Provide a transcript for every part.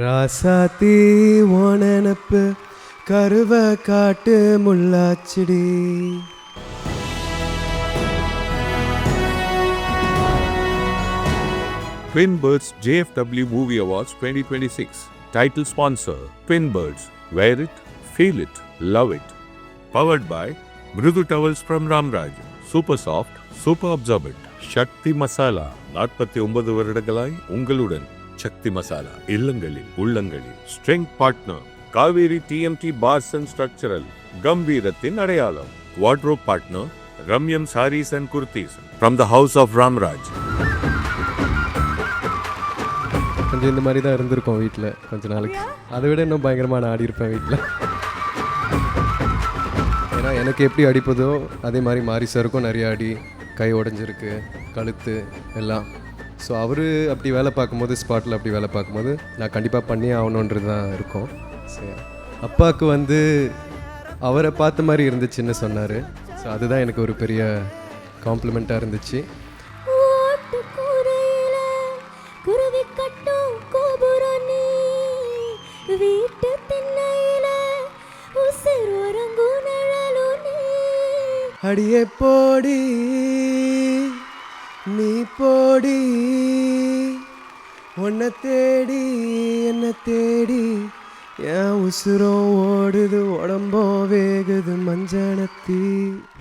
ராசாத்தி உன் நினப்பு கருவ காட்டு முள்ளாச்சிடி. Twin Birds JFW Movie Awards 2026. Title sponsor Twin Birds. Wear it, feel it, love it. Powered by Mrudu Towels from Ramraj. Super soft, super absorbent. Shakti Masala. 49 வருடங்களாய் உங்களுடன். சக்தி மசாலா இல்லங்களில் உள்ளங்களில். Strength partner Kaveri TMT bars and structural கம்பீரத்தின் அடையாளம். Wardrobe partner Ramyam saris and kurtis from the house of Ramraj. கொஞ்சம் இந்த மாதிரி தான் இருந்திருக்கோம் வீட்டில் கொஞ்ச நாளைக்கு. அதை விட இன்னும் பயங்கரமாக நான் ஆடி இருப்பேன் வீட்டில். ஏன்னா எனக்கு எப்படி அடிப்பதோ அதே மாதிரி மாரி சாருக்கும் நிறைய அடி, கை உடஞ்சிருக்கு, கழுத்து எல்லாம். ஸோ அவர் அப்படி வேலை பார்க்கும்போது, ஸ்பாட்டில் அப்படி வேலை பார்க்கும்போது நான் கண்டிப்பாக பண்ணி ஆகணுன்றது தான் இருக்கும். சரி, அப்பாவுக்கு வந்து அவரை பார்த்த மாதிரி இருந்துச்சுன்னு சொன்னார். ஸோ அதுதான் எனக்கு ஒரு பெரிய காம்ப்ளிமெண்ட்டாக இருந்துச்சு. அடியே போடி நீ போடி, உன்னை தேடி என்ன தேடி என் உசுரம் ஓடுது, உடம்போ வேகுது மஞ்சனத்தி.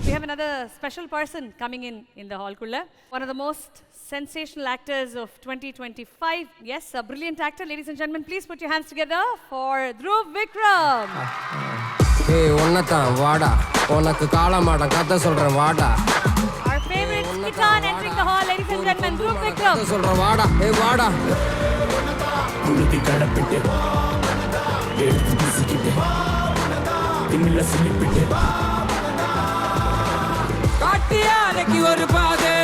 We have another special person coming in the hall kulla. One of the most sensational actors of 2025. Yes, a brilliant actor. Ladies and gentlemen, please put your hands together for Dhruv Vikram. Hey, onnathaan vaada unakku kaalamaada katha solren vaada. Our favorite Kitan entering the hall. Ladies and gentlemen, Dhruv Vikram. katha solren vaada. Hey, vaada kulthi kadapitte eduthu pisikitte timilla silipitte kattiyalaki oru paade.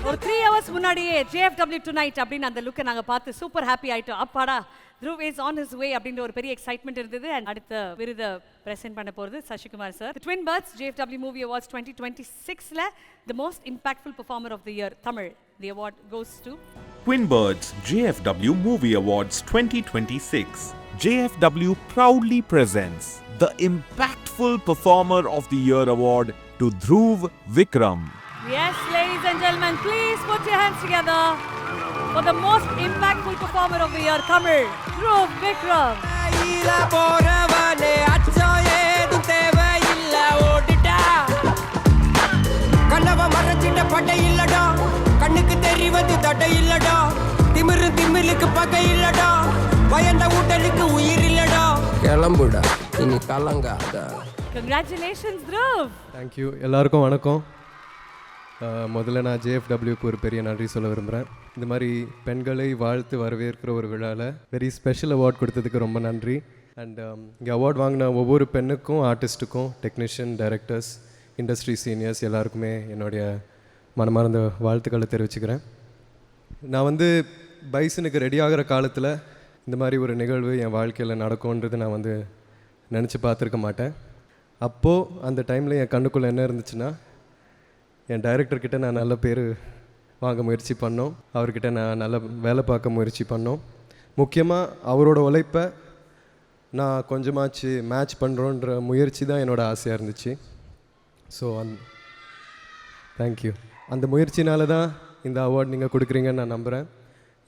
ஒரு 3 hours முன்னாடியே JFW tonight அப்படின்னு அந்த லுக்கை நாங்கள் பார்த்து super happy ஆகிட்டோம். அப்பாடா, Dhruv is on his way அப்படின்ற ஒரு பெரிய எக்ஸைட்மெண்ட் இருந்தது. அண்ட் அடுத்த விருதை பிரசன்ட் பண்ண போகிறது Sasikumar sir. The Twin Birds JFW Movie Awards 2026ல the most impactful performer of the year, Tamil. The award goes to Twin Birds JFW Movie Awards 2026. JFW proudly presents the Impactful Performer of the Year award to Dhruv Vikram. Yes, ladies and gentlemen, please put your hands together for the most impactful performer of the year, Tamil, Dhruv Vikram. ila poravane accho edum theva illa odita kannava marachita pada illada kannukku therivadu thada illada timilukku paga illada vayanda utalukku uyir illada kelambuda ini kalangada. Congratulations, Dhruv. Thank you. எல்லாருக்கும் வணக்கம். முதல்ல நான் JFWக்கு ஒரு பெரிய நன்றி சொல்ல விரும்புகிறேன். இந்த மாதிரி பெண்களை வாழ்த்து வரவேற்கிற ஒரு விழாவில் வெரி ஸ்பெஷல் அவார்ட் கொடுத்ததுக்கு ரொம்ப நன்றி. அண்ட் இங்கே அவார்ட் வாங்கின ஒவ்வொரு பெண்ணுக்கும், ஆர்டிஸ்ட்டுக்கும், டெக்னீஷியன், டைரக்டர்ஸ், இண்டஸ்ட்ரி சீனியர்ஸ் எல்லாருக்குமே என்னுடைய மனமார்ந்த வாழ்த்துக்களை தெரிவிச்சுக்கிறேன். நான் வந்து பைசனுக்கு ரெடி ஆகிற காலத்தில் இந்த மாதிரி ஒரு நிகழ்வு என் வாழ்க்கையில் நடக்கும்ன்றது நான் வந்து நினச்சி பார்த்துருக்க மாட்டேன். அப்போது அந்த டைமில் என் கண்ணுக்குள்ளே என்ன இருந்துச்சுன்னா, என் டைரக்டர்கிட்ட நான் நல்ல பேர் வாங்க முயற்சி பண்ணோம், அவர்கிட்ட நான் நல்ல வேலை பார்க்க முயற்சி பண்ணோம். முக்கியமாக அவரோட உழைப்பை நான் கொஞ்சமாச்சு மேட்ச் பண்ணுறோன்ற முயற்சி தான் என்னோடய ஆசையாக இருந்துச்சு. So thank you. அந்த முயற்சினால தான் இந்த அவார்ட் நீங்கள் கொடுக்குறீங்கன்னு நான் நம்புகிறேன்.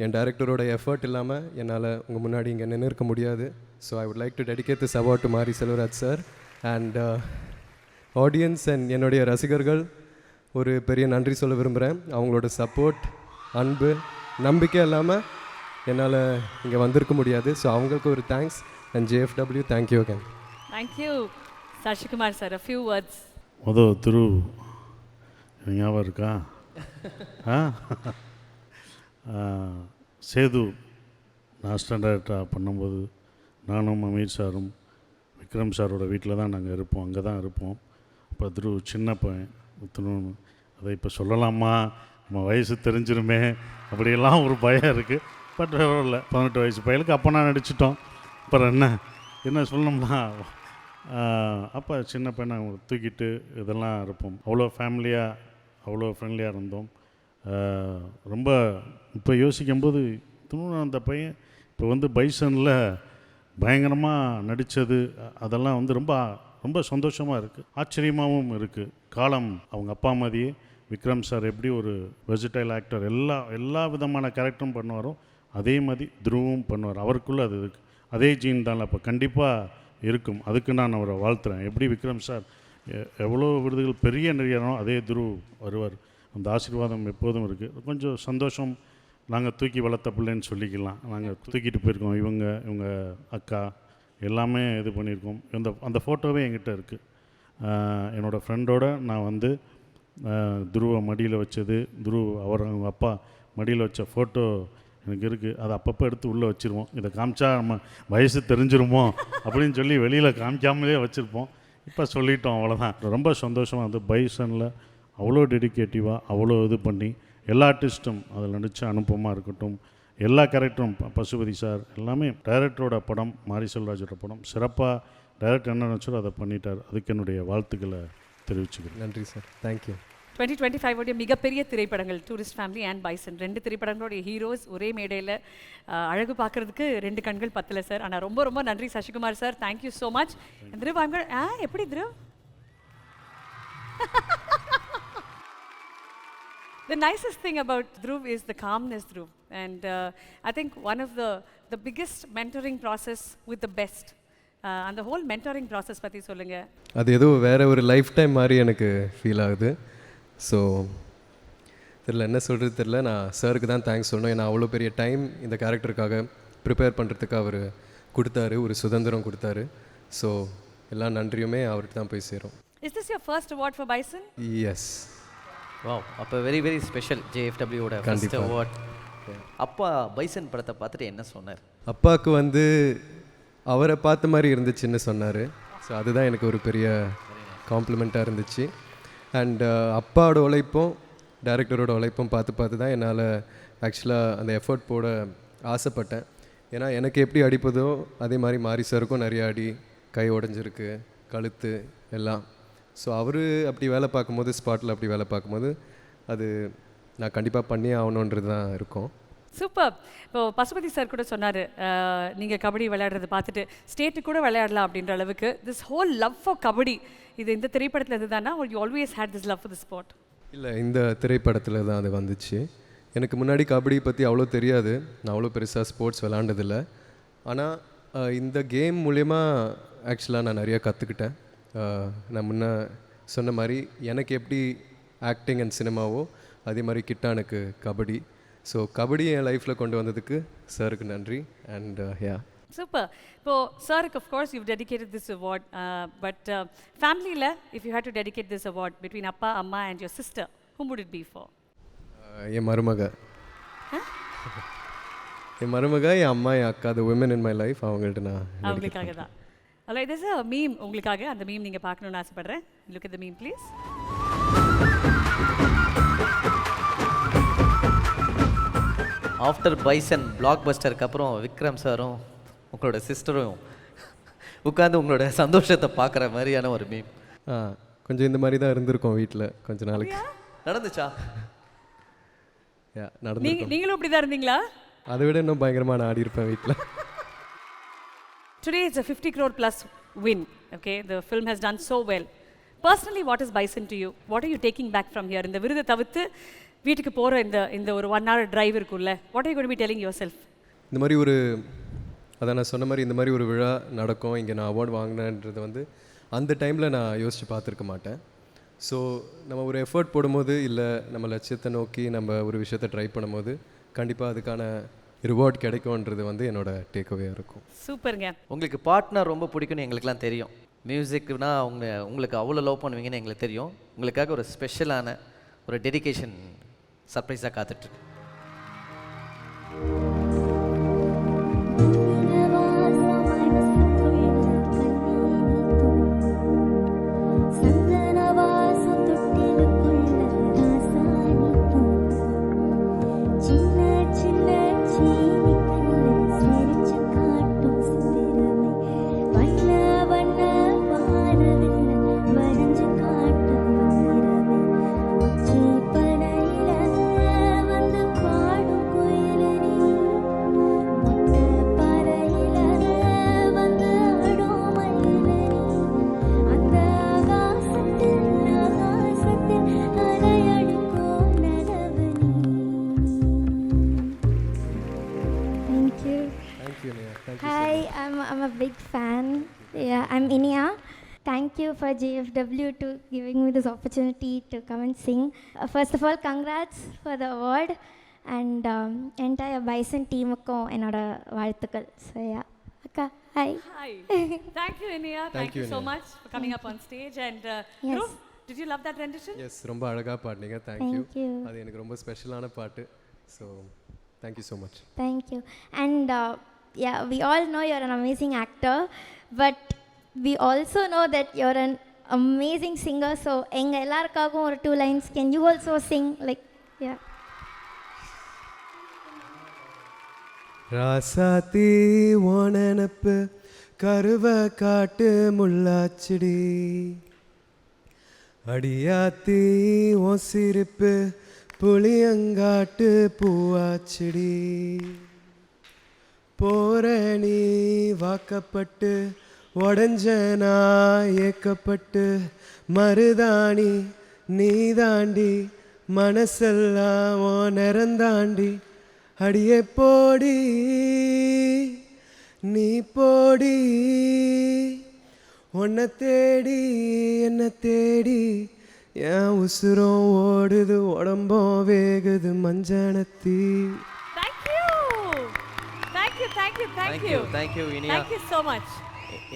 என் டைரக்டரோட எஃபர்ட் இல்லாமல் என்னால் உங்கள் முன்னாடி இங்கே நின்று இருக்க முடியாது. So I would like to dedicate this award to Mari Selvaraj sir and audience and என்னுடைய ரசிகர்கள் ஒரு பெரிய நன்றி சொல்ல விரும்புகிறேன். அவங்களோட சப்போர்ட், அன்பு, நம்பிக்கை இல்லாமல் என்னால் இங்கே வந்திருக்க முடியாது. ஸோ அவங்களுக்கு ஒரு thanks and JFW thank you again. Thank you. Sashikumar sir, a few words. திரு ஞாபகம் இருக்கா? சேது நான் அசிஸ்டன்ட் டைரக்டராக பண்ணும்போது நானும் அமீர் சாரும் விக்ரம் சாரோட வீட்டில் தான் நாங்கள் இருப்போம், அங்கே தான் இருப்போம். இப்போ திரு சின்ன பையன் ஊற்றணும்னு அதை இப்போ சொல்லலாமா, நம்ம வயசு தெரிஞ்சிருமே அப்படியெல்லாம் ஒரு பயம் இருக்குது. பட் இல்லை, 18 வயசு பையனுக்கு அப்போ நான் நடிச்சிட்டோம். அப்புறம் என்ன சொல்லணும்னா, அப்போ சின்ன பையனை தூக்கிட்டு இதெல்லாம் இருப்போம். அவ்வளோ ஃபேமிலியாக, அவ்வளோ ஃப்ரெண்ட்லியாக இருந்தோம். ரொம்ப இப்போ யோசிக்கும்போது இத்தனும் அந்த பையன் இப்போ வந்து பைசனில் பயங்கரமாக நடித்தது அதெல்லாம் வந்து ரொம்ப ரொம்ப சந்தோஷமாக இருக்குது, ஆச்சரியமாகவும் இருக்குது. காலம் அவங்க அப்பா மாதிரியே விக்ரம் சார் எப்படி ஒரு வெர்சடைல் ஆக்டர் எல்லா விதமான கேரக்டரும் பண்ணுவாரோ அதே மாதிரி துருவும் பண்ணுவார். அவருக்குள்ளே அது இருக்குது, அதே ஜீன் தான் அப்போ கண்டிப்பாக இருக்கும். அதுக்கு நான் அவரை வாழ்த்துறேன். எப்படி விக்ரம் சார் எவ்வளோ விருதுகள் பெரிய நடிகரோ அதே துருவ் வருவார். அந்த ஆசீர்வாதம் எப்போதும் இருக்குது. கொஞ்சம் சந்தோஷம். நாங்கள் தூக்கி வளர்த்த பிள்ளைன்னு சொல்லிக்கலாம். நாங்கள் தூக்கிட்டு போயிருக்கோம். இவங்க அக்கா எல்லாமே இது பண்ணியிருக்கோம். அந்த ஃபோட்டோவே என்கிட்ட இருக்குது. என்னோடய ஃப்ரெண்டோட நான் வந்து துருவை மடியில் வச்சது, அவங்க அப்பா மடியில் வச்ச ஃபோட்டோ எனக்கு இருக்குது. அதை அப்பப்போ எடுத்து உள்ளே வச்சுருவோம். இதை காமிச்சா நம்ம வயசு தெரிஞ்சிருமோ அப்படின்னு சொல்லி வெளியில் காமிக்காமலே வச்சுருப்போம். இப்போ சொல்லிட்டோம், அவ்வளோதான். ரொம்ப சந்தோஷமாக வந்து பைசனில் அவ்வளோ டெடிக்கேட்டிவாக அவ்வளோ இது பண்ணி எல்லா ஆர்டிஸ்ட்டும் அதில் நடித்த அனுபவமாக இருக்கட்டும், எல்லா கேரக்டரும் பசுபதி சார் எல்லாமே டைரக்டரோட படம், மாரி செல்வராஜோட படம் சிறப்பாக டைரக்டர் என்ன நினச்சோ அதை பண்ணிட்டார். அதுக்கு என்னுடைய வாழ்த்துக்களை தெரிவிச்சுக்கிறேன். நன்றி சார், தேங்க்யூ. 2025 உடைய மிகப்பெரிய திரைப்படங்கள் டூரிஸ்ட் ஃபேமிலி அண்ட் பைசன், 2 திரைப்படங்களுடைய ஹீரோஸ் ஒரே மேடையில் அழகு பார்க்குறதுக்கு 2 கண்கள் பத்தல சார். ஆனால் ரொம்ப ரொம்ப நன்றி Sasikumar sir, thank you so much. Dhruv எப்படி Dhruv? The nicest thing about Dhruv is the calmness, Dhruv. And I think one of the biggest mentoring process with the best. அந்த ஹோல் mentoring process பற்றி சொல்லுங்கள். அது ஏதோ வேறு ஒரு லைஃப் டைம் மாதிரி எனக்கு ஃபீல் ஆகுது. ஸோ தெரில என்ன சொல்கிறது தெரில. நான் சாருக்கு தான் தேங்க்ஸ் சொல்லணும். ஏன்னா அவ்வளோ பெரிய டைம் இந்த கேரக்டருக்காக ப்ரிப்பேர் பண்ணுறதுக்கு அவர் கொடுத்தாரு, ஒரு சுதந்திரம் கொடுத்தாரு. ஸோ எல்லா நன்றியுமே அவருக்கு தான் போய் சேரும். Is this your first award for Bison? Yes. Wow, அப்போ வெரி வெரி ஸ்பெஷல் ஜேஎஃப்டபிள்யூவோட ஃபர்ஸ்ட் அவார்ட். அப்பா பைசன் படத்தை பார்த்துட்டு என்ன சொன்னார்? அப்பாவுக்கு வந்து அவரை பார்த்த மாதிரி இருந்துச்சுன்னு சொன்னார். ஸோ அதுதான் எனக்கு ஒரு பெரிய காம்ப்ளிமெண்ட்டாக இருந்துச்சு. அண்ட் அப்பாவோட உழைப்பும் டைரக்டரோட உழைப்பும் பார்த்து தான் என்னால் ஆக்சுவலாக அந்த எஃபர்ட் போட ஆசைப்பட்டேன். ஏன்னா எனக்கு எப்படி அடிப்பதோ அதே மாதிரி மாரி சாருக்கும் நிறைய அடி, கை உடஞ்சிருக்கு, கழுத்து எல்லாம். ஸோ அவர் அப்படி வேலை பார்க்கும்போது, ஸ்பாட்டில் அப்படி வேலை பார்க்கும்போது அது நான் கண்டிப்பாக பண்ணியே ஆகணுன்றது தான் இருக்கும். சூப்பர். இப்போ பசுபதி சார் கூட சொன்னார், நீங்கள் கபடி விளையாடுறத பார்த்துட்டு ஸ்டேட்டு கூட விளையாடலாம் அப்படின்ற அளவுக்கு this whole love for kabaddi இது இந்த திரைப்படத்தில் இதுதானா, you always hate this love for the sport? இல்லை, இந்த திரைப்படத்தில் தான் அது வந்துச்சு. எனக்கு முன்னாடி கபடி பற்றி அவ்வளோ தெரியாது, நான் அவ்வளோ பெருசாக ஸ்போர்ட்ஸ் விளாண்டதில்லை. ஆனால் இந்த கேம் மூலயமா ஆக்சுவலாக நான் நிறையா கற்றுக்கிட்டேன். நான் முன்ன சொன்ன மாதிரி எனக்கு எப்படி ஆக்டிங் அண்ட் சினிமாவோ அதே மாதிரி கிட்டானுக்கு கபடி. ஸோ கபடி என் லைஃப்பில் கொண்டு வந்ததுக்கு சாருக்கு நன்றி. And yeah super. இப்போது சாருக்கு of course you dedicated this award, but ஃபேமிலியில் if you had to dedicate this award between அப்பா, அம்மா and your sister, whom would it be for? என் மருமக, என் அம்மா, என் அக்கா, the women in my life, அவங்கள்ட்ட நான் அவங்களுக்காக தான். அல்ல, இது இஸ் அ மீம் உங்களுக்காக. அந்த மீம் நீங்கள் பார்க்கணுன்னு ஆசைப்பட்றேன். Look at the meme please. After Bison பிளாக் பஸ்டருக்கு அப்புறம் விக்ரம் சாரும் உங்களோட சிஸ்டரும் உட்காந்து உங்களோட சந்தோஷத்தை பார்க்குற மாதிரியான ஒரு மீம். கொஞ்சம் இந்த மாதிரி தான் இருந்திருக்கோம் வீட்டில் கொஞ்ச நாளைக்கு. நடந்துச்சா? நீங்களும் இப்படி தான் இருந்தீங்களா? அதை விட இன்னும் பயங்கரமாக நான் ஆடி இருப்பேன் வீட்டில். Today it's a 50 crore plus win. Okay, the film has done so well. Personally, what is Bison to you? What are you taking back from here? இந்த விருதை தவிர்த்து வீட்டுக்கு போகிற இந்த ஒரு 1 hour drive இருக்குல்ல, what are you going to be telling yourself? இந்த மாதிரி ஒரு, அதான் நான் சொன்ன மாதிரி இந்த மாதிரி ஒரு விழா நடக்கும், இங்கே நான் அவார்டு வாங்கினேன்றது வந்து அந்த டைமில் நான் யோசித்து பார்த்துருக்க மாட்டேன். ஸோ நம்ம ஒரு எஃபர்ட் போடும்போது, இல்லை நம்ம லட்சியத்தை நோக்கி நம்ம ஒரு விஷயத்தை ட்ரை பண்ணும்போது கண்டிப்பாக அதுக்கான ரிவார்ட் கிடைக்கும்ன்றது வந்து என்னோட டேக்அவேயாக இருக்கும். சூப்பருங்க. உங்களுக்கு பார்ட்னர் ரொம்ப பிடிக்கும்னு எங்களுக்குலாம் தெரியும். மியூசிக்னா உங்களுக்கு அவ்வளோ லவ் பண்ணுவீங்கன்னு எங்களுக்கு தெரியும். உங்களுக்காக ஒரு ஸ்பெஷலான ஒரு டெடிகேஷன் சர்ப்ரைஸாக காத்துட்ருக்கு. வந்து you. Thank you Iniya thank you Hi, I'm a big fan. Yeah, I'm Inia. Thank you for JFW to giving me this opportunity to come and sing. First of all, congrats for the award and entire Bison team-க்கும் என்னோட வாழ்த்துக்கள். So yeah, Akka, hi. Hi. Thank you, Inia. Thank you so Inia. much for coming up on stage. And Yes. Dhruv, did you love that rendition? Yes ரொம்ப அழகாக பாடினீங்க thank you Thank you. அது எனக்கு ரொம்ப ஸ்பெஷலான பாட்டு so thank you so much Thank you. And yeah, we all know you're an amazing actor, but we also know that you're an amazing singer. So, எங்க எல்லாருக்காகவும் ஒரு 2 lines. Can you also sing like yeah? ராசாத்தி ஓ நினப்பு கருவை காட்டு முள்ளாச்சிடி அடியாத்தி ஓ சிரிப்பு புளியங்காட்டு பூவாச்சிடி போற நீ வாக்கப்பட்டு உடஞ்ச நான் ஏக்கப்பட்டு மருதாணி நீ தாண்டி மனசெல்லாம் ஓ நிறந்தாண்டி அடியே போடி நீ போடி உன்னை தேடி என்ன தேடி என் உசுரம் ஓடுது உடம்பம் வேகுது மஞ்சனத்தி Thank you. Thank you, thank you, thank you. Thank you, Inia. Thank you so much.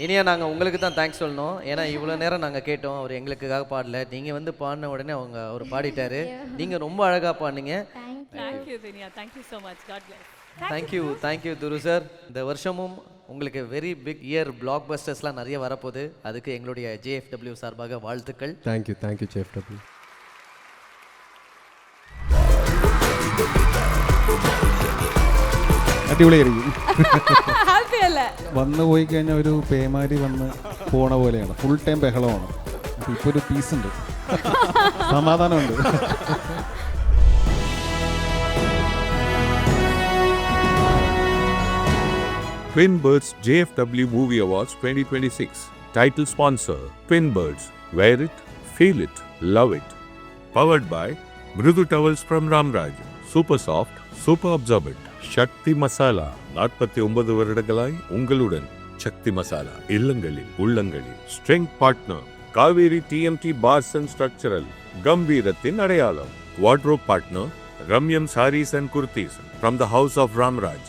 Iniya நாங்கள் உங்களுக்கு தான் தேங்க்ஸ் சொல்லணும். ஏன்னா இவ்வளோ நேரம் நாங்கள் கேட்டோம், அவர் எங்களுக்காக பாடல. நீங்கள் வந்து பாடின உடனே அவர் பாடிட்டாரு. நீங்கள் ரொம்ப அழகாக பாடினீங்க. Thank you, Inia. Thank you so much. God bless. Thank you துரு சார். இந்த வருஷமும் உங்களுக்கு வெரி பிக் இயர் பிளாக் பஸ்டர்ஸ்லாம் நிறைய வரப்போகுது. அதுக்கு எங்களுடைய JFW சார்பாக வாழ்த்துக்கள். Thank you JFW. അടിപൊളിയായിരിക്കും. Happy അല്ലേ? വന്നു പോയി കഴിഞ്ഞാൽ ഒരു പേമാരി വന്ന് പോണ പോലെയാണ്. ഫുൾ ടൈം ബഹളമാണ്. ഇപ്പോൾ ഒരു പീസ് ഉണ്ട്, സമാധാനമുണ്ട്. Twin Birds JFW Movie Awards 2026. Title sponsor Twin Birds. Wear it, feel it, love it. Powered by Mrudu Towels from Ramraj. Super soft, super absorbent. சக்தி மசாலா 49 வருடங்களாய் உங்களுடன். சக்தி மசாலா இல்லங்களில் உள்ளங்களில். Strength partner Kaveri TMT bars and structural கம்பீரத்தின் அடையாளம். Wardrobe partner Ramyam saris and kurtis from the house of Ramraj.